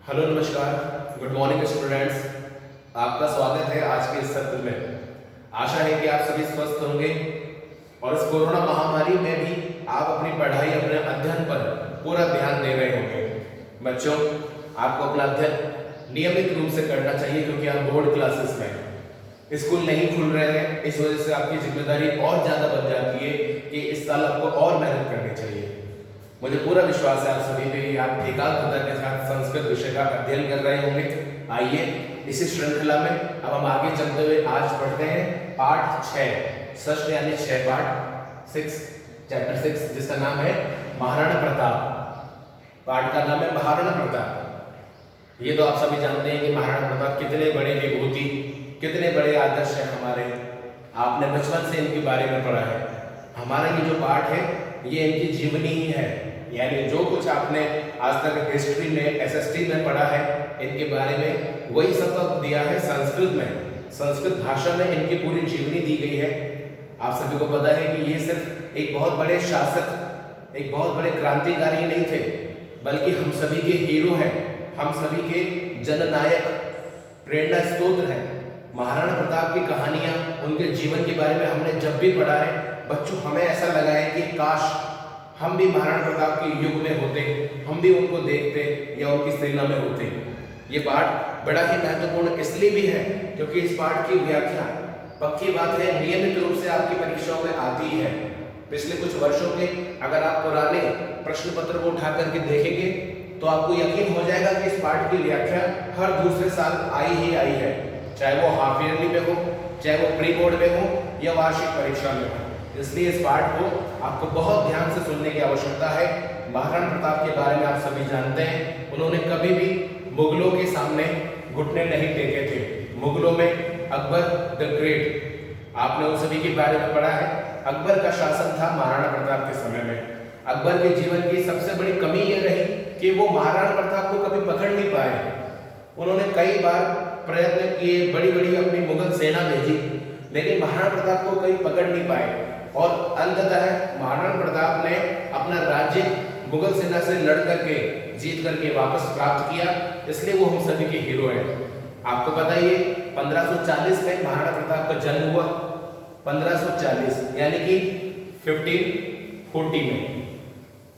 Hello नमस्कार, good morning students. आपका स्वागत है आज के इस सत्र में। आशा है कि आप सभी स्वस्थ होंगे और इस कोरोना महामारी में भी आप अपनी पढ़ाई अपने अध्ययन पर पूरा ध्यान दे रहे होंगे। बच्चों, आपको अपना अध्ययन नियमित रूप से करना चाहिए क्योंकि आप बोर्ड क्लासेस में स्कूल नहीं खुल रहे हैं। इस वजह से आपकी जिम्मेदारी और ज़्यादा बन जाती है कि इस साल आपको और मेहनत करनी चाहिए। मुझे पूरा विश्वास है आप सभी पे आप एकाग्रता के साथ संस्कृत विषय का अध्ययन कर रहे होंगे। आइए इसी श्रृंखला में अब हम आगे चलते हुए आज पढ़ते हैं पाठ 6, षष्ठ यानी 6 पाठ 6, चैप्टर 6, जिसका नाम है महाराणा प्रताप। पाठ का नाम है महाराणा प्रताप। ये तो आप सभी जानते हैं कि महाराणा प्रताप कितने बड़े विभूति, कितने बड़े आदर्श हैं हमारे। आपने बचपन से इनके बारे में पढ़ा है। हमारा ये जो पाठ है ये इनकी जीवनी ही है, यानी जो कुछ आपने आज तक हिस्ट्री में एसएसटी में पढ़ा है इनके बारे में वही सब दिया है संस्कृत में। संस्कृत भाषा में इनकी पूरी जीवनी दी गई है। आप सभी को पता है कि ये सिर्फ एक बहुत बड़े शासक, एक बहुत बड़े क्रांतिकारी नहीं थे, बल्कि हम सभी के हीरो हैं, हम सभी के जननायक, प्रेरणा स्रोत हैं। महाराणा प्रताप की कहानियां, उनके जीवन के बारे में हमने जब भी पढ़ा है बच्चों, हमें ऐसा लगा है कि काश हम भी महाराणा प्रताप के युग में होते, हम भी उनको देखते या उनकी सेना में होते। ये पाठ बड़ा ही महत्वपूर्ण इसलिए भी है क्योंकि इस पाठ की व्याख्या, पक्की बात है, नियमित रूप से आपकी परीक्षाओं में आती है। पिछले कुछ वर्षों के अगर आप पुराने प्रश्न पत्र को उठा करके देखेंगे तो आपको यकीन हो जाएगा कि इस पाठ की व्याख्या हर दूसरे साल आई ही आई है, चाहे वो हाफ ईयरली में हो, चाहे वो प्री बोर्ड में हो या वार्षिक परीक्षा में हो। इसलिए इस पाठ को आपको बहुत ध्यान से सुनने की आवश्यकता है। महाराणा प्रताप के बारे में आप सभी जानते हैं, उन्होंने कभी भी मुगलों के सामने घुटने नहीं टेके थे। मुगलों में अकबर द ग्रेट, आपने उन सभी के बारे में पढ़ा है। अकबर का शासन था महाराणा प्रताप के समय में। अकबर के जीवन की सबसे बड़ी कमी यह रही कि वो महाराणा प्रताप को कभी पकड़ नहीं पाए। उन्होंने कई बार प्रयत्न किए, बड़ी बड़ी अपनी मुगल सेना भेजी, लेकिन महाराणा प्रताप को कभी पकड़ नहीं पाए और अंततः महाराणा प्रताप ने अपना राज्य मुगल सेना से लड़ करके जीत करके वापस प्राप्त किया। इसलिए वो हम सभी के हीरो हैं। आपको पता ही है 1540 में महाराणा प्रताप का जन्म हुआ। 1540 यानी कि 1540 में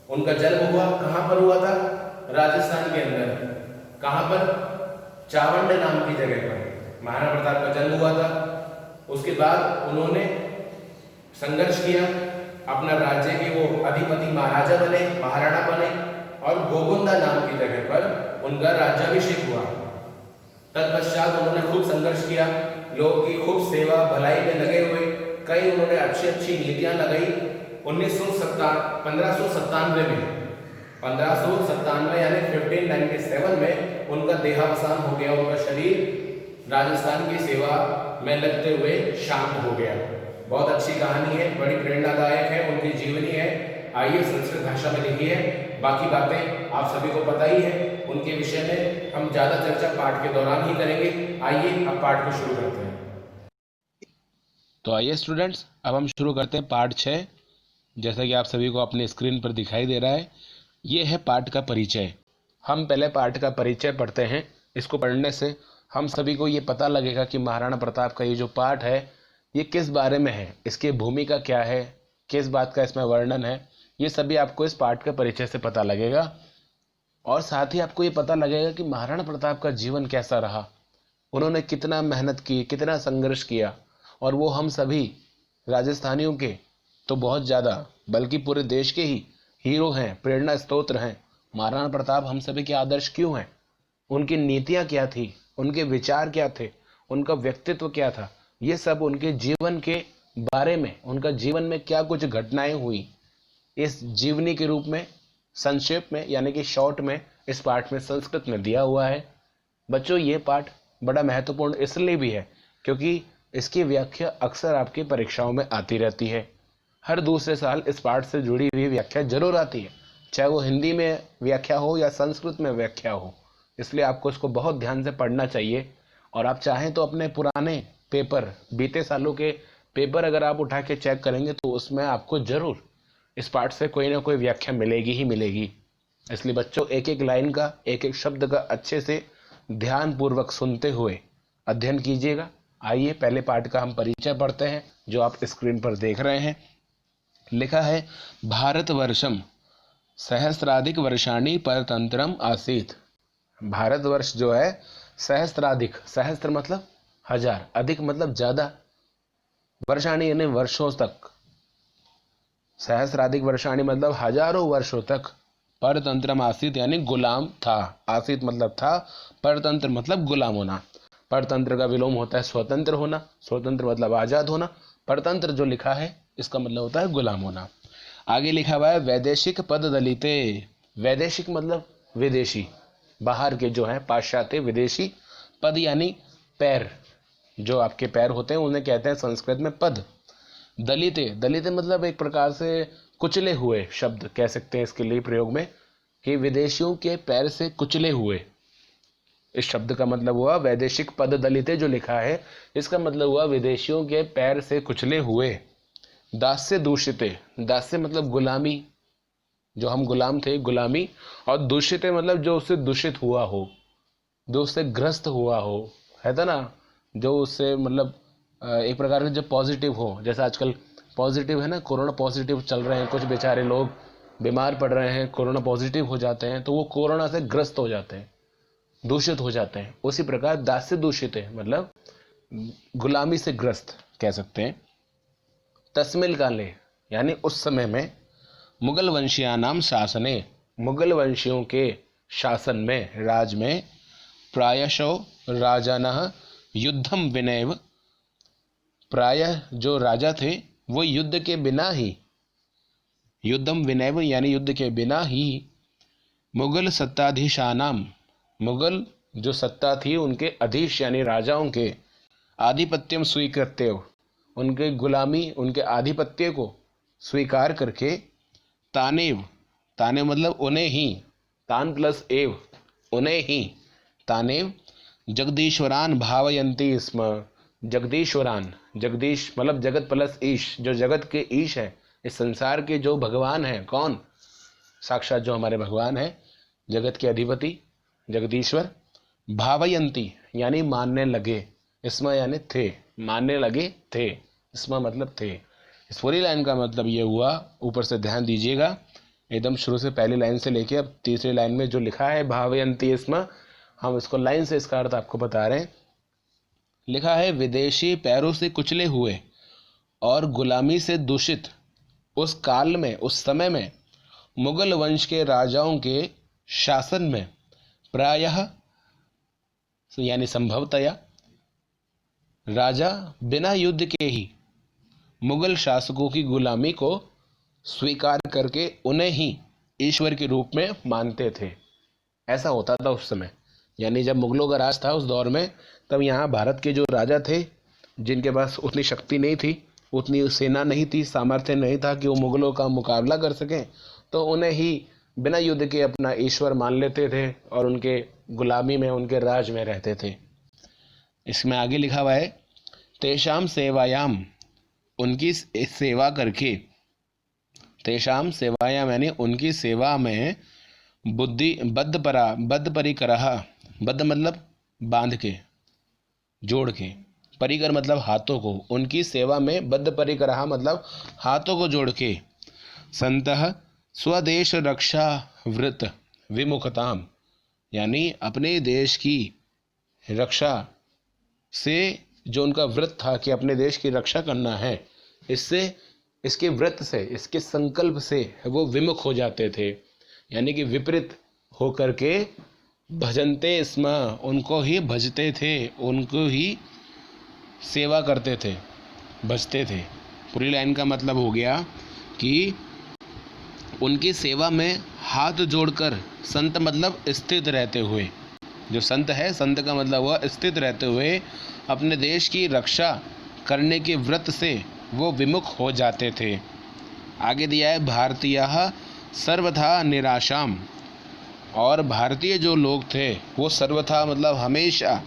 उनका जन्म हुआ। कहां पर हुआ था? राजस्थान के अंदर। कहां पर? चावंड नाम की जगह पर महाराणा प्रताप का जन्म हुआ था। उसके बाद उन्होंने संघर्ष किया, अपना राज्य के वो अधिपति महाराजा बने, महाराणा बने और गोगुंदा नाम की जगह पर उनका राज्याभिषेक हुआ। तत्पश्चात उन्होंने खूब संघर्ष किया, लोगों की खूब सेवा भलाई में लगे हुए, कई उन्होंने अच्छी अच्छी नीतियां लगाई। 1597 में 1597 यानी 1597 में उनका देहावसान हो गया। उनका शरीर राजस्थान की सेवा में लगते हुए शांत हो गया। बहुत अच्छी कहानी है, बड़ी प्रेरणादायक है, उनकी जीवनी है। आइए संस्कृत भाषा में लिखी है, बाकी बातें आप सभी को पता ही है। उनके विषय में हम ज्यादा चर्चा पाठ के दौरान ही करेंगे। आइए अब पाठ को शुरू करते हैं। तो आइए स्टूडेंट्स, अब हम शुरू करते हैं पाठ 6। जैसा कि आप सभी को अपने स्क्रीन पर दिखाई दे रहा है, ये है पाठ का परिचय। हम पहले पाठ का परिचय पढ़ते हैं। इसको पढ़ने से हम सभी को ये पता लगेगा कि महाराणा प्रताप का ये जो पाठ है ये किस बारे में है, इसकी भूमिका क्या है, किस बात का इसमें वर्णन है, ये सभी आपको इस पाठ के परिचय से पता लगेगा। और साथ ही आपको ये पता लगेगा कि महाराणा प्रताप का जीवन कैसा रहा, उन्होंने कितना मेहनत की, कितना संघर्ष किया, और वो हम सभी राजस्थानियों के तो बहुत ज़्यादा, बल्कि पूरे देश के ही हीरो हैं, प्रेरणा स्रोत हैं। महाराणा प्रताप हम सभी के आदर्श क्यों हैं, उनकी नीतियाँ क्या थी, उनके विचार क्या थे, उनका व्यक्तित्व क्या था, ये सब उनके जीवन के बारे में, उनका जीवन में क्या कुछ घटनाएं हुई, इस जीवनी के रूप में संक्षेप में यानी कि शॉर्ट में इस पाठ में संस्कृत में दिया हुआ है। बच्चों, ये पाठ बड़ा महत्वपूर्ण इसलिए भी है क्योंकि इसकी व्याख्या अक्सर आपकी परीक्षाओं में आती रहती है। हर दूसरे साल इस पाठ से जुड़ी हुई व्याख्या जरूर आती है, चाहे वो हिंदी में व्याख्या हो या संस्कृत में व्याख्या हो। इसलिए आपको इसको बहुत ध्यान से पढ़ना चाहिए। और आप चाहें तो अपने पुराने पेपर, बीते सालों के पेपर अगर आप उठा के चेक करेंगे तो उसमें आपको जरूर इस पाठ से कोई ना कोई व्याख्या मिलेगी ही मिलेगी। इसलिए बच्चों एक एक लाइन का, एक एक शब्द का अच्छे से ध्यानपूर्वक सुनते हुए अध्ययन कीजिएगा। आइए पहले पाठ का हम परिचय पढ़ते हैं, जो आप स्क्रीन पर देख रहे हैं। लिखा है भारतवर्षम सहस्राधिक वर्षाणि परतंत्रम आसीत। भारतवर्ष जो है सहस्त्राधिक, सहस्त्र मतलब हजार, अधिक मतलब ज्यादा, वर्षाणि यानी वर्षों तक, सहस्राधिक वर्षाणि मतलब हजारों वर्षों तक, परतंत्रम आसीत यानी गुलाम था। आसीत मतलब था, परतंत्र मतलब गुलाम होना। परतंत्र का विलोम होता है स्वतंत्र होना, स्वतंत्र मतलब आजाद होना। परतंत्र जो लिखा है इसका मतलब होता है गुलाम होना। आगे लिखा हुआ है वैदेशिक पद दलिते। वैदेशिक मतलब विदेशी, बाहर के जो है पाश्चात्य विदेशी। पद यानी पैर, जो आपके पैर होते हैं उन्हें कहते हैं संस्कृत में पद। दलिते, दलिते मतलब एक प्रकार से कुचले हुए शब्द कह सकते हैं इसके लिए प्रयोग में, कि विदेशियों के पैर से कुचले हुए। इस शब्द का मतलब हुआ वैदेशिक पद दलिते जो लिखा है इसका मतलब हुआ विदेशियों के पैर से कुचले हुए। दास्य दूषिते, दास्य मतलब गुलामी, जो हम गुलाम थे गुलामी, और दूषिते मतलब जो उससे दूषित हुआ हो, जो उससे ग्रस्त हुआ हो, है था ना, जो उससे मतलब एक प्रकार से जो पॉजिटिव हो। जैसे आजकल पॉजिटिव है ना, कोरोना पॉजिटिव चल रहे हैं, कुछ बेचारे लोग बीमार पड़ रहे हैं, कोरोना पॉजिटिव हो जाते हैं तो वो कोरोना से ग्रस्त हो जाते हैं, दूषित हो जाते हैं। उसी प्रकार दास्य दूषित है मतलब गुलामी से ग्रस्त कह सकते हैं। तस्मिल काले यानी उस समय में, मुगल वंशियानाम शासने, मुगल वंशियों के शासन में, राज में, प्रायशो राजानः युद्धम विनैव, प्रायः जो राजा थे वो युद्ध के बिना ही, युद्धम विनैव यानी युद्ध के बिना ही, मुगल सत्ताधीशानाम, मुगल जो सत्ता थी उनके अधीश यानी राजाओं के, आधिपत्यम स्वीकृत्य, उनके गुलामी उनके आधिपत्य को स्वीकार करके, तानेव, ताने मतलब उन्हें ही, तान प्लस एव उन्हें ही, तानेव जगदीश्वरान भावयंती स्म, जगदीश्वरान, जगदीश मतलब जगत प्लस ईश, जो जगत के ईश है, इस संसार के जो भगवान है, कौन, साक्षात जो हमारे भगवान है, जगत के अधिपति जगदीश्वर। भावयंती यानी मानने लगे, इसमें यानी थे, मानने लगे थे, इसमें मतलब थे। इस पूरी लाइन का मतलब ये हुआ, ऊपर से ध्यान दीजिएगा एकदम शुरू से, पहली लाइन से लेके अब तीसरी लाइन में जो लिखा है भावयंती, इसमें हम इसको लाइन से इसका अर्थ आपको बता रहे हैं। लिखा है विदेशी पैरों से कुचले हुए और गुलामी से दूषित उस काल में, उस समय में, मुगल वंश के राजाओं के शासन में, प्रायः यानी संभवतया, राजा बिना युद्ध के ही मुगल शासकों की गुलामी को स्वीकार करके उन्हें ही ईश्वर के रूप में मानते थे। ऐसा होता था उस समय, यानी जब मुगलों का राज था उस दौर में, तब यहाँ भारत के जो राजा थे जिनके पास उतनी शक्ति नहीं थी, उतनी सेना नहीं थी, सामर्थ्य नहीं था कि वो मुगलों का मुकाबला कर सकें, तो उन्हें ही बिना युद्ध के अपना ईश्वर मान लेते थे और उनके गुलामी में, उनके राज में रहते थे। इसमें आगे लिखा हुआ है तेषाम सेवायाम, उनकी सेवा करके, तेषाम सेवायाम यानी उनकी सेवा में, बुद्धि बद्ध परिकरः, बद्ध मतलब बांध के, जोड़ के, परिकर मतलब हाथों को, उनकी सेवा में बद्ध परिकरः मतलब हाथों को जोड़ के, संतः स्वदेश रक्षा व्रत विमुखताम, यानी अपने देश की रक्षा से, जो उनका व्रत था कि अपने देश की रक्षा करना है, इससे, इसके व्रत से, इसके संकल्प से वो विमुख हो जाते थे, यानी कि विपरीत होकर के, भजनते स्म, उनको ही भजते थे, उनको ही सेवा करते थे, भजते थे। पूरी लाइन का मतलब हो गया कि उनकी सेवा में हाथ जोड़कर, संत मतलब स्थित रहते हुए, जो संत है, संत का मतलब हुआ स्थित रहते हुए, अपने देश की रक्षा करने के व्रत से वो विमुख हो जाते थे। आगे दिया है भारतीय सर्वथा निराशाम, और भारतीय जो लोग थे वो सर्वथा मतलब हमेशा,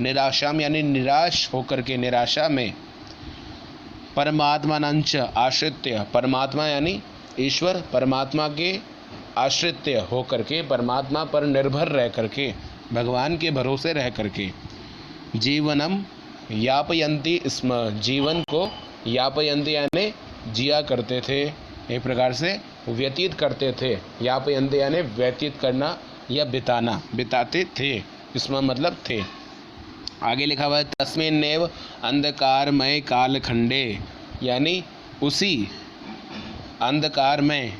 निराशाम यानी निराश होकर के, निराशा में, परमात्मानंच आश्रित्य, परमात्मा यानी ईश्वर, परमात्मा के आश्रित होकर के, परमात्मा पर निर्भर रह करके, भगवान के भरोसे रह करके जीवनम यापयंती स्म, जीवन को यापयंती यानी जिया करते थे, एक प्रकार से व्यतीत करते थे। यापयंती यानी व्यतीत करना या बिताना, बिताते थे, इसमें मतलब थे। आगे लिखा हुआ है तस्मिन्नेव अंधकारमय कालखंडे, यानी उसी अंधकारमय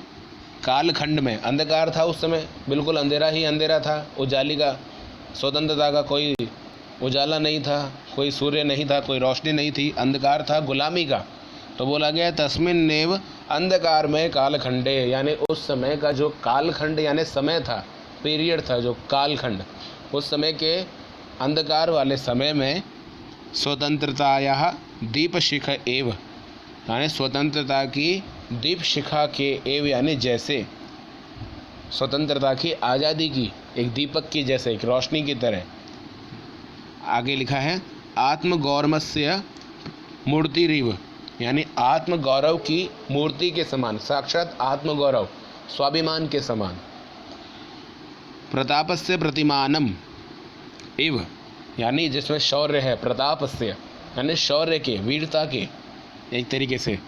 कालखंड में, अंधकार था उस समय, बिल्कुल अंधेरा ही अंधेरा था, उजाली का, स्वतंत्रता का कोई उजाला नहीं था, कोई सूर्य नहीं था, कोई रोशनी नहीं थी, अंधकार था गुलामी का। तो बोला गया तस्मिन्नेव अंधकारमय कालखंडे, यानी उस समय का जो कालखंड यानी समय था, पीरियड था, जो कालखंड, उस समय के अंधकार वाले समय में स्वतंत्रताया दीप शिखा एव, यानी स्वतंत्रता की दीप शिखा के एव यानी जैसे, स्वतंत्रता की आज़ादी की एक दीपक की जैसे, एक रोशनी की तरह। आगे लिखा है आत्मगौरमस्य मूर्तिरिव, यानी आत्मगौरव की मूर्ति के समान, साक्षात आत्मगौरव, स्वाभिमान के समान। प्रतापस्य प्रतिमानम इव, यानी जिसमें शौर्य है, प्रतापस्य यानी शौर्य के, वीरता के, एक तरीके से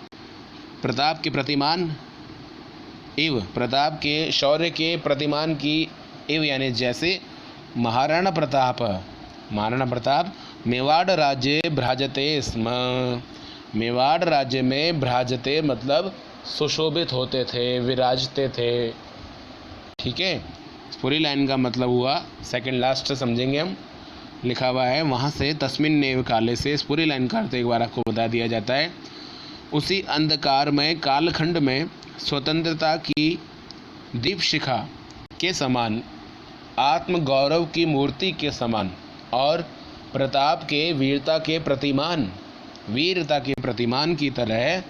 प्रताप के प्रतिमान, इव प्रताप के, शौर्य के प्रतिमान की, इव यानी जैसे महाराणा प्रताप, महाराणा प्रताप मेवाड़ राज्य भ्राजते स्म, मेवाड़ राज्य में भ्राजते मतलब सुशोभित होते थे, विराजते थे। ठीक है, पूरी लाइन का मतलब हुआ, सेकंड लास्ट समझेंगे हम। लिखा हुआ है वहाँ से तस्मिन्नेव काले से, इस पूरी लाइन का अर्थ एक बार आपको बता दिया जाता है। उसी अंधकारमय कालखंड में स्वतंत्रता की दीप शिखा के समान, आत्मगौरव की मूर्ति के समान और प्रताप के, वीरता के प्रतिमान, वीरता के प्रतिमान की तरह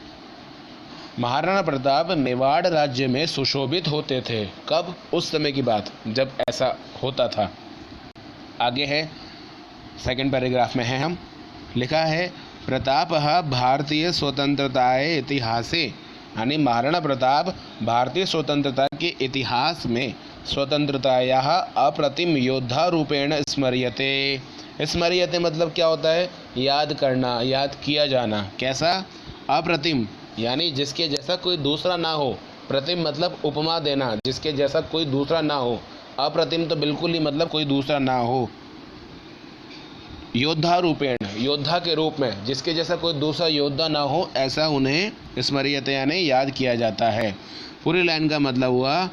महाराणा प्रताप मेवाड़ राज्य में सुशोभित होते थे। कब? उस समय की बात जब ऐसा होता था। आगे है सेकंड पैराग्राफ में है हम, लिखा है प्रताप भारतीय स्वतंत्रताए इतिहासे, यानी महाराणा प्रताप भारतीय स्वतंत्रता के इतिहास में स्वतंत्रताया अप्रतिम योद्धा रूपेण स्मर्यते। स्मर्यते मतलब क्या होता है? याद करना, याद किया जाना। कैसा? अप्रतिम यानी जिसके जैसा कोई दूसरा ना हो, प्रतिम मतलब उपमा देना, जिसके जैसा कोई दूसरा ना हो, अप्रतिम तो बिल्कुल ही मतलब कोई दूसरा ना हो। योद्धा रूपेण, योद्धा के रूप में, जिसके जैसा कोई दूसरा योद्धा ना हो, ऐसा उन्हें स्मर्यते यानी याद किया जाता है। पूरी लाइन का मतलब हुआ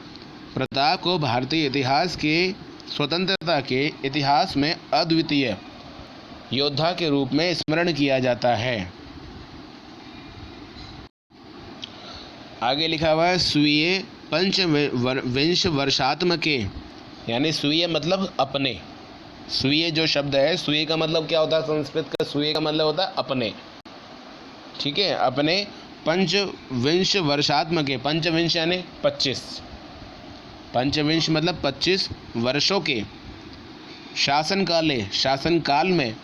प्रताप को भारतीय इतिहास के, स्वतंत्रता के इतिहास में अद्वितीय योद्धा के रूप में स्मरण किया जाता है। आगे लिखा हुआ है स्वीय पंचविंश वर्षात्मके, यानी स्वीय मतलब अपने, स्वीय जो शब्द है, स्वीय का मतलब क्या होता है? संस्कृत का स्वीय का मतलब होता है अपने। ठीक है, अपने पंचविंश वर्षात्मके, पंचविंश यानी 25, पंचविंश मतलब 25 वर्षों के शासनकाले, शासनकाल में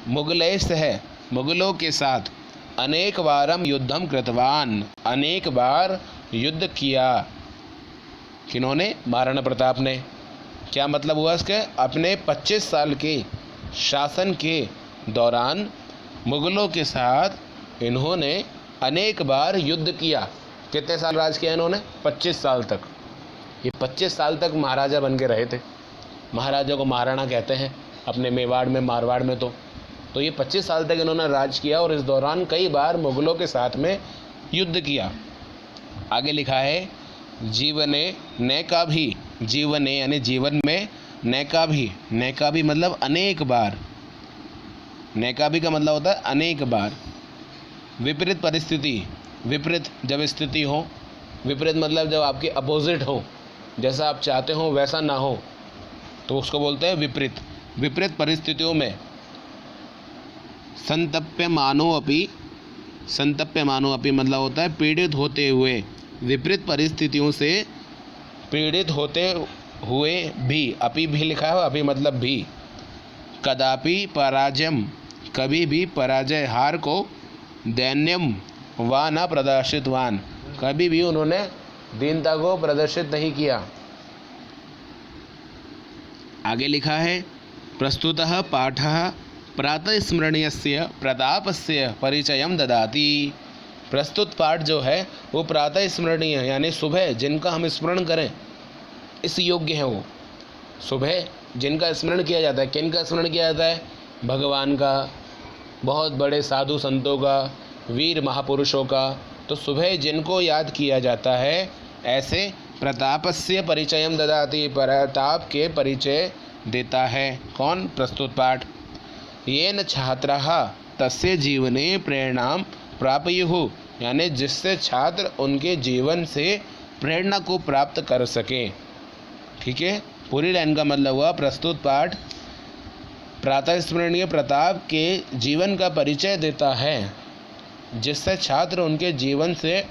मुगलय सह, मुगलों के साथ अनेक बारम युद्धम कृतवान, अनेक बार युद्ध किया। किन्होंने? महाराणा प्रताप ने। क्या मतलब हुआ इसके? अपने 25 साल के शासन के दौरान मुगलों के साथ इन्होंने अनेक बार युद्ध किया। कितने साल राज किया इन्होंने? 25 साल तक। ये 25 साल तक महाराजा बन के रहे थे। महाराजा को महाराणा कहते हैं अपने मेवाड़ में, मारवाड़ में। तो ये 25 साल तक इन्होंने राज किया और इस दौरान कई बार मुगलों के साथ में युद्ध किया। आगे लिखा है जीवने नैका भी, जीवने यानी जीवन में, नैका भी, नैका भी मतलब अनेक बार, नैका भी का मतलब होता है अनेक बार। विपरीत परिस्थिति, विपरीत जब स्थिति हो, विपरीत मतलब जब आपके अपोजिट हो, जैसा आप चाहते हो वैसा ना हो, तो उसको बोलते हैं विपरीत। विपरीत परिस्थितियों में संतप्यमानो अपि, संतप्यमानो अपि मतलब होता है पीड़ित होते हुए, विपरीत परिस्थितियों से पीड़ित होते हुए भी, अपि भी लिखा है, अपि मतलब भी। कदापि पराजयम, कभी भी पराजय, हार को, दैन्यम वा न प्रदर्शितवान, कभी भी उन्होंने दीनता को प्रदर्शित नहीं किया। आगे लिखा है प्रस्तुतः पाठः प्रातःस्मरणीयस्य प्रतापस्य परिचयं ददाति। प्रस्तुत पाठ जो है वो प्रातः स्मरणीय यानी सुबह जिनका हम स्मरण करें इस योग्य है। वो सुबह जिनका स्मरण किया जाता है, किनका स्मरण किया जाता है? भगवान का, बहुत बड़े साधु संतों का, वीर महापुरुषों का। तो सुबह जिनको याद किया जाता है ऐसे प्रतापस्य परिचयम ददाति, प्रताप के परिचय देता है। कौन? प्रस्तुत पाठ। येन छात्राः तस्य जीवने प्रेरणां प्रापयुः, यानी जिससे छात्र उनके जीवन से प्रेरणा को प्राप्त कर सके। ठीक है, पूरी लाइन का मतलब हुआ प्रस्तुत पाठ प्रातः स्मरणीय प्रताप के जीवन का परिचय देता है जिससे छात्र उनके जीवन से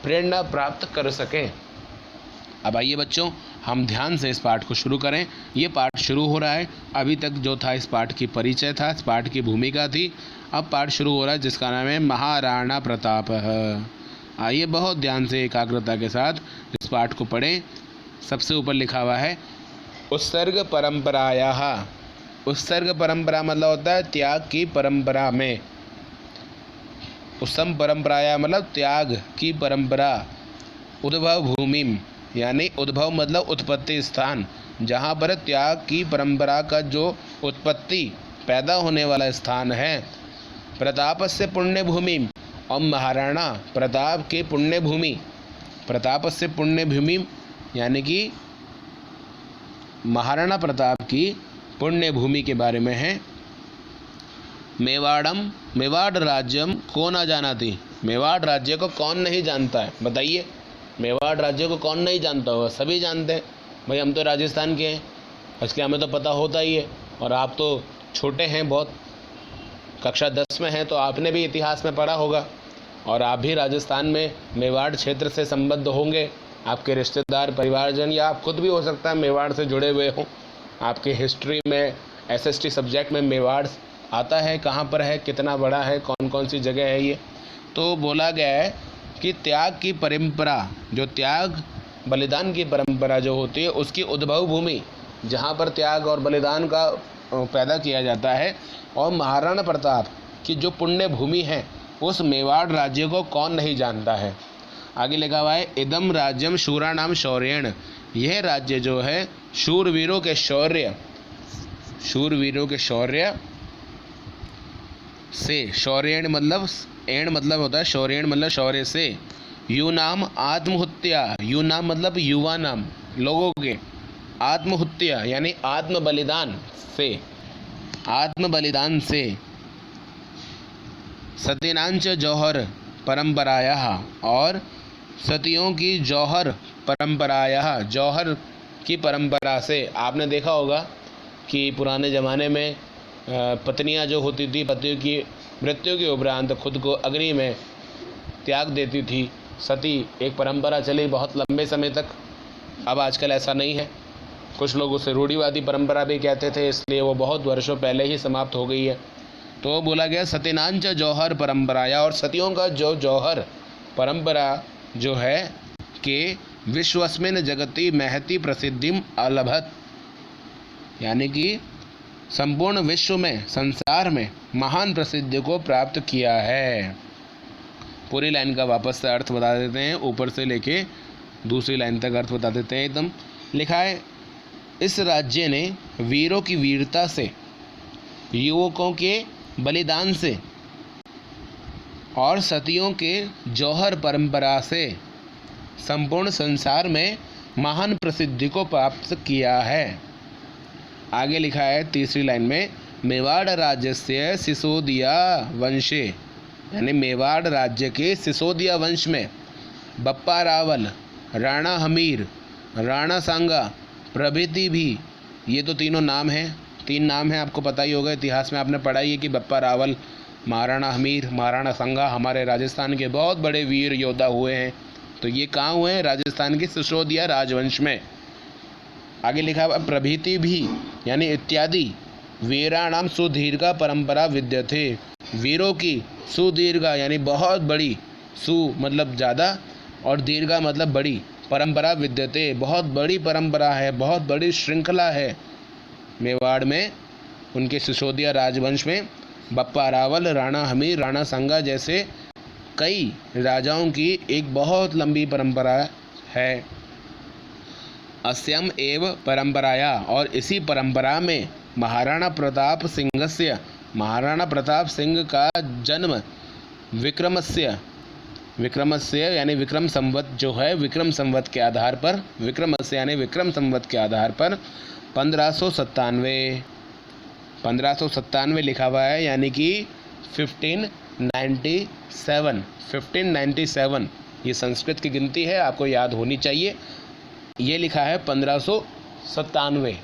प्रेरणा प्राप्त कर सके। अब आइए बच्चों हम ध्यान से इस पाठ को शुरू करें। ये पाठ शुरू हो रहा है। अभी तक जो था इस पाठ की परिचय था, इस पाठ की भूमिका थी। अब पाठ शुरू हो रहा है जिसका नाम है महाराणा प्रताप। आइए बहुत ध्यान से एकाग्रता के साथ इस पाठ को पढ़ें। सबसे ऊपर लिखा हुआ है उत्सर्ग परंपरायाः। उत्सर्ग परंपरा मतलब होता है त्याग की परंपरा में। उत्सम परंपराया मतलब त्याग की परंपरा। उद्भव भूमिम यानी उद्भव मतलब उत्पत्ति स्थान, जहाँ पर त्याग की परंपरा का जो उत्पत्ति पैदा होने वाला स्थान है। प्रतापस्य पुण्य भूमि, और महाराणा प्रताप के पुण्य भूमि। प्रतापस्य पुण्य भूमि यानी कि महाराणा प्रताप की पुण्य भूमि के बारे में है। मेवाड़म, मेवाड़ राज्यम को न जानाति। मेवाड़ राज्य को कौन नहीं जानता है? बताइए, मेवाड़ राज्य को कौन नहीं जानता होगा? सभी जानते हैं भाई, हम तो राजस्थान के हैं, इसलिए हमें तो पता होता ही है। और आप तो छोटे हैं बहुत, कक्षा 10 में हैं, तो आपने भी इतिहास में पढ़ा होगा और आप भी राजस्थान में मेवाड़ क्षेत्र से संबद्ध होंगे। आपके रिश्तेदार, परिवारजन या आप खुद भी हो सकता है मेवाड़ से जुड़े हुए हों। आपके हिस्ट्री में, SST सब्जेक्ट में मेवाड़ आता है, कहाँ पर है, कितना बड़ा है, कौन कौन सी जगह है ये। तो बोला गया है कि त्याग की परंपरा, जो त्याग बलिदान की परंपरा जो होती है उसकी उद्भव भूमि, जहाँ पर त्याग और बलिदान का पैदा किया जाता है, और महाराणा प्रताप की जो पुण्य भूमि है उस मेवाड़ राज्य को कौन नहीं जानता है। आगे लिखा हुआ है इदम राज्यम शूराणाम शौर्येण। यह राज्य जो है शूरवीरों के शौर्य, शूरवीरों के शौर्य से, शौर्येण मतलब एण मतलब होता है शौर्येण मतलब शौर्य से, यूनाम आत्महत्या, यूनाम मतलब युवा नाम, लोगों के, आत्महत्या यानी आत्म बलिदान से, आत्म बलिदान से, सतीनांच जौहर परंपरायाः, और सतियों की जौहर परंपरायाः, जौहर की परंपरा से। आपने देखा होगा कि पुराने ज़माने में पत्नियां जो होती थी, पतियों की मृत्यु के उपरांत खुद को अग्नि में त्याग देती थी। सती एक परंपरा चली बहुत लंबे समय तक। अब आजकल ऐसा नहीं है, कुछ लोग उसे रूढ़िवादी परंपरा भी कहते थे, इसलिए वो बहुत वर्षों पहले ही समाप्त हो गई है। तो बोला गया सतीनांच जौहर परंपराया, और सतियों का जो जौहर परंपरा जो है कि विश्वस्मिन् जगति महती प्रसिद्धिम अलभत, यानी कि संपूर्ण विश्व में, संसार में महान प्रसिद्धि को प्राप्त किया है। पूरी लाइन का वापस से अर्थ बता देते हैं, ऊपर से लेके दूसरी लाइन तक अर्थ बता देते हैं। एकदम लिखा है इस राज्य ने वीरों की वीरता से, युवकों के बलिदान से और सतियों के जौहर परंपरा से संपूर्ण संसार में महान प्रसिद्धि को प्राप्त किया है। आगे लिखा है तीसरी लाइन में मेवाड़ राज्य से सिसोदिया वंशे, यानी मेवाड़ राज्य के सिसोदिया वंश में बप्पा रावल, राणा हमीर, राणा सांगा प्रभृति भी, ये तो तीनों नाम हैं, 3 नाम हैं, आपको पता ही होगा, इतिहास में आपने पढ़ा ही है कि बप्पा रावल, महाराणा हमीर, महाराणा सांगा हमारे राजस्थान के बहुत बड़े वीर योद्धा हुए हैं। तो ये कहाँ हुए हैं? राजस्थान के सिसोदिया राजवंश में। आगे लिखा हुआ प्रभृति भी यानी इत्यादि, वीराणाम सुदीर्घा परंपरा विद्यते, वीरों की सुदीर्घा यानी बहुत बड़ी, सु मतलब ज़्यादा और दीर्घा मतलब बड़ी, परंपरा विद्यते बहुत बड़ी परंपरा है, बहुत बड़ी श्रृंखला है, मेवाड़ में उनके सिसोदिया राजवंश में बप्पा रावल, राणा हमीर, राणा संगा जैसे कई राजाओं की एक बहुत लंबी परंपरा है। अस्यम एव परंपराया, और इसी परंपरा में महाराणा प्रताप सिंह का जन्म विक्रमस्य यानी विक्रम संवत जो है, विक्रम संवत के आधार पर, विक्रमस्य यानी विक्रम संवत के आधार पर 1597 लिखा हुआ है, यानी कि 1597 ये संस्कृत की गिनती है, आपको याद होनी चाहिए। ये लिखा है 1597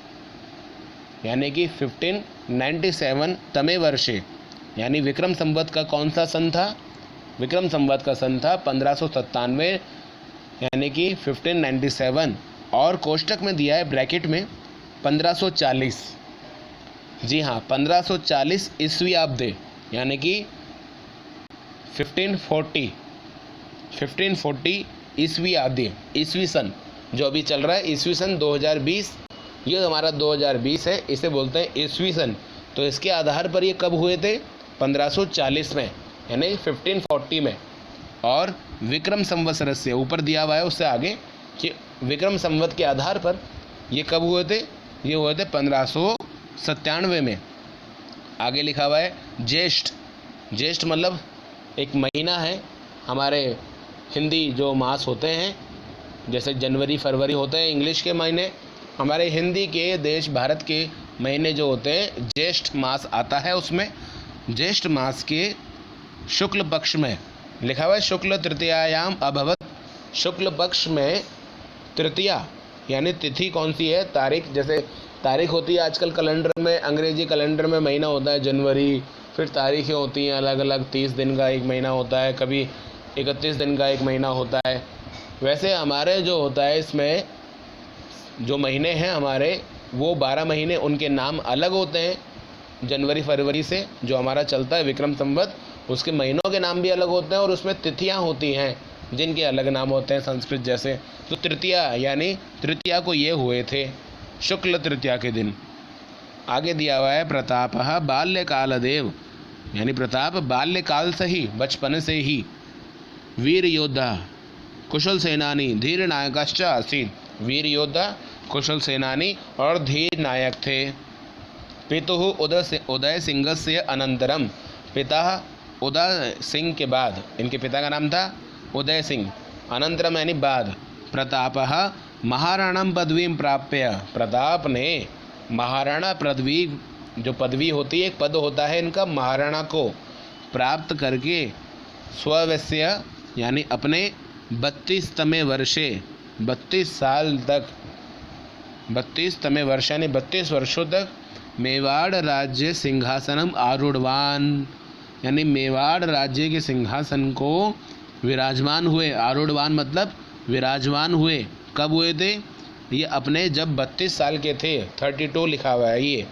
यानी कि 1597 तमे वर्षे, यानी विक्रम संवत का कौन सा सन था? विक्रम संवत का सन था 1597 यानी कि 1597, और कोष्टक में दिया है ब्रैकेट में 1540। जी हाँ, 1540 ईस्वी आब्दे यानी कि 1540 ईस्वी आब्दे, ईस्वी सन जो अभी चल रहा है, ईस्वी सन 2020, ये हमारा 2020 है, इसे बोलते हैं ईस्वी सन। तो इसके आधार पर ये कब हुए थे? 1540 में, यानी 1540 में। और विक्रम संवत्सर से ऊपर दिया हुआ है उससे आगे कि विक्रम संवत के आधार पर ये कब हुए थे? ये हुए थे 1597 में। आगे लिखा हुआ है ज्येष्ठ मतलब एक महीना है, हमारे हिंदी जो मास होते हैं, जैसे जनवरी फरवरी होते हैं इंग्लिश के महीने, हमारे हिंदी के देश भारत के महीने जो होते हैं, ज्येष्ठ मास आता है। उसमें ज्येष्ठ मास के शुक्ल पक्ष में लिखा हुआ है शुक्ल तृतीयायाम अभवत। शुक्ल पक्ष में तृतीया यानी तिथि कौन सी है? तारीख, जैसे तारीख होती है आजकल कैलेंडर में, अंग्रेजी कैलेंडर में महीना होता है जनवरी, फिर तारीखें होती हैं अलग अलग, 30 दिन का एक महीना होता है, कभी 31 दिन का एक महीना होता है। वैसे हमारे जो होता है इसमें जो महीने हैं हमारे, वो 12 महीने, उनके नाम अलग होते हैं। जनवरी फरवरी से जो हमारा चलता है विक्रम संवत, उसके महीनों के नाम भी अलग होते हैं और उसमें तिथियां होती हैं जिनके अलग नाम होते हैं संस्कृत जैसे। तो तृतीया यानी तृतीया को ये हुए थे, शुक्ल तृतीया के दिन। आगे दिया हुआ है प्रताप बाल्यकालदेव, यानी प्रताप बाल्यकाल से ही, बचपन से ही वीर योद्धा कुशल सेनानी धीर नायकश्च आसीत्। वीर योद्धा, कुशल सेनानी और धीर नायक थे। पितुः उदय सिंहस्य अनंतरम, पिता उदय सिंह के बाद, इनके पिता का नाम था उदय सिंह, अनंतरम यानी बाद, प्रतापः महाराणां पदवीं प्राप्य, प्रताप ने महाराणा पदवी, जो पदवी होती है, एक पद होता है इनका महाराणा को, प्राप्त करके स्वस्य यानी अपने 32तमे वर्षे, 32 साल तक, 32तमे वर्ष यानी 32 वर्षों तक मेवाड़ राज्य सिंहासनम आरूढ़वान, यानी मेवाड़ राज्य के सिंहासन को विराजमान हुए। आरूढ़वान मतलब विराजमान हुए। कब हुए थे? ये अपने जब 32 साल के थे, 32 लिखा हुआ है, ये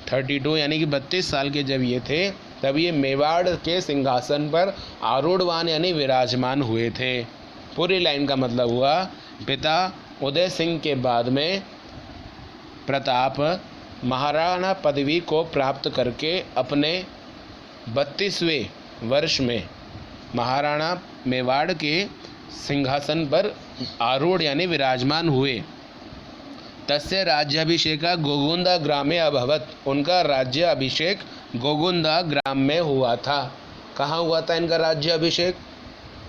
32 यानी कि 32 साल के जब ये थे, तब ये मेवाड़ के सिंहासन पर आरूढ़वान यानी विराजमान हुए थे। पूरी लाइन का मतलब हुआ, पिता उदय सिंह के बाद में प्रताप महाराणा पदवी को प्राप्त करके अपने 32वें वर्ष में महाराणा मेवाड़ के सिंहासन पर आरूढ़ यानी विराजमान हुए। तस्य राज्याभिषेका गोगुंदा ग्रामे अभवत, उनका राज्य अभिषेक गोगुंदा ग्राम में हुआ था। कहाँ हुआ था इनका राज्य अभिषेक?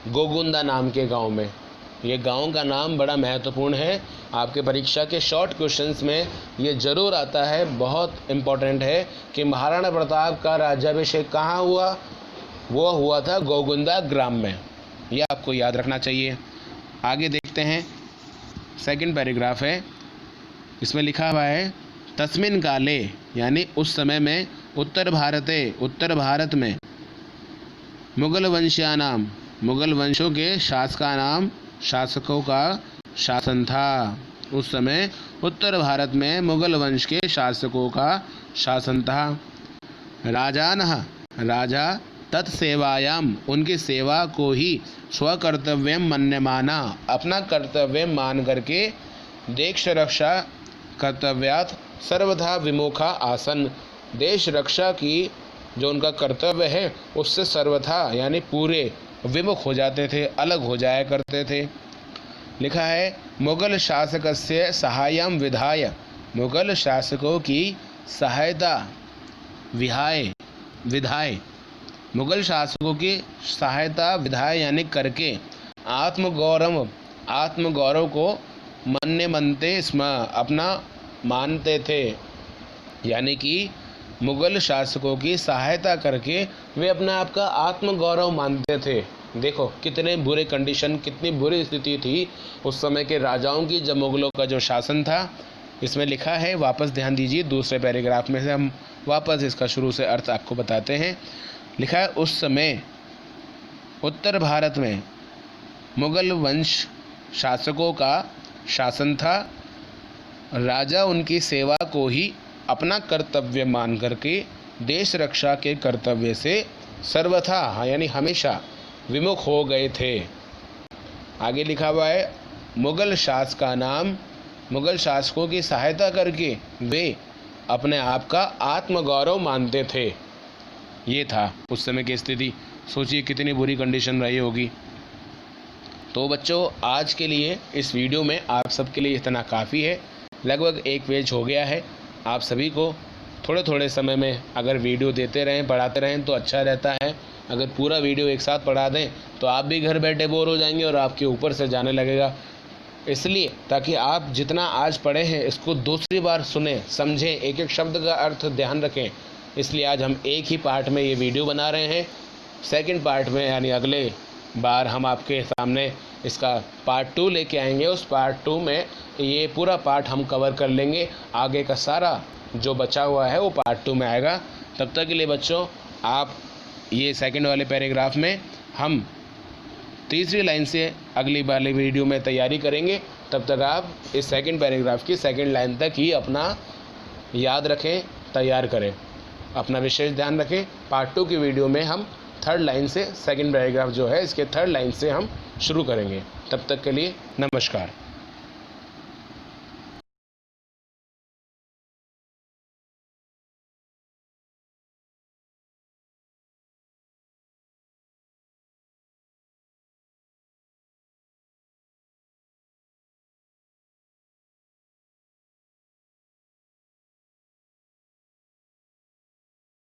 गोगुंदा नाम के गांव में। ये गांव का नाम बड़ा महत्वपूर्ण है, आपके परीक्षा के शॉर्ट क्वेश्चंस में ये जरूर आता है, बहुत इम्पोर्टेंट है कि महाराणा प्रताप का राज्याभिषेक कहाँ हुआ? वो हुआ था गोगुंदा ग्राम में, यह आपको याद रखना चाहिए। आगे देखते हैं, सेकंड पैराग्राफ है, इसमें लिखा हुआ है तस्मिन काले, यानी उस समय में उत्तर भारत में मुगल वंशियानाम, मुगल वंशों के शासकों का शासन था। उस समय उत्तर भारत में मुगल वंश के शासकों का शासन था। राजा तत्सेवायाम, उनकी सेवा को ही स्वकर्तव्यम मन्यमाना, अपना कर्तव्य मान करके देश रक्षा कर्तव्यात् सर्वथा विमुखा आसन। देश रक्षा की जो उनका कर्तव्य है उससे सर्वथा यानी पूरे विमुख हो जाते थे, अलग हो जाया करते थे। लिखा है मुगल शासकस्य सहायं विधाय, मुगल शासकों की सहायता विधाय मुगल शासकों की सहायता विधाय यानी करके आत्मगौरव को मनते स्म, अपना मानते थे। यानी कि मुगल शासकों की सहायता करके वे अपने आप का आत्मगौरव मानते थे। देखो कितने बुरे कंडीशन, कितनी बुरी स्थिति थी उस समय के राजाओं की जब मुगलों का जो शासन था। इसमें लिखा है, वापस ध्यान दीजिए, दूसरे पैराग्राफ में से हम वापस इसका शुरू से अर्थ आपको बताते हैं। लिखा है उस समय उत्तर भारत में मुगल वंश शासकों का शासन था। राजा उनकी सेवा को ही अपना कर्तव्य मान करके देश रक्षा के कर्तव्य से सर्वथा यानी हमेशा विमुख हो गए थे। आगे लिखा हुआ है मुगल शासकों की सहायता करके वे अपने आप का आत्मगौरव मानते थे। ये था उस समय की स्थिति। सोचिए कितनी बुरी कंडीशन रही होगी। तो बच्चों आज के लिए इस वीडियो में आप सबके लिए इतना काफ़ी है। लगभग 1 पेज हो गया है। आप सभी को थोड़े थोड़े समय में अगर वीडियो देते रहें, पढ़ाते रहें तो अच्छा रहता है। अगर पूरा वीडियो एक साथ पढ़ा दें तो आप भी घर बैठे बोर हो जाएंगे और आपके ऊपर से जाने लगेगा। इसलिए ताकि आप जितना आज पढ़े हैं इसको दूसरी बार सुने, समझें, एक एक शब्द का अर्थ ध्यान रखें। इसलिए आज हम एक ही पार्ट में ये वीडियो बना रहे हैं। सेकंड पार्ट में यानी अगले बार हम आपके सामने इसका पार्ट 2 लेके आएंगे। उस पार्ट 2 में ये पूरा पार्ट हम कवर कर लेंगे। आगे का सारा जो बचा हुआ है वो पार्ट 2 में आएगा। तब तक के लिए बच्चों आप ये सेकंड वाले पैराग्राफ में हम तीसरी लाइन से अगली वाली वीडियो में तैयारी करेंगे। तब तक आप इस सेकंड पैराग्राफ की सेकंड लाइन तक ही अपना याद रखें, तैयार करें, अपना विशेष ध्यान रखें। पार्ट 2 की वीडियो में हम थर्ड लाइन से, सेकंड पैराग्राफ जो है इसके थर्ड लाइन से हम शुरू करेंगे। तब तक के लिए नमस्कार।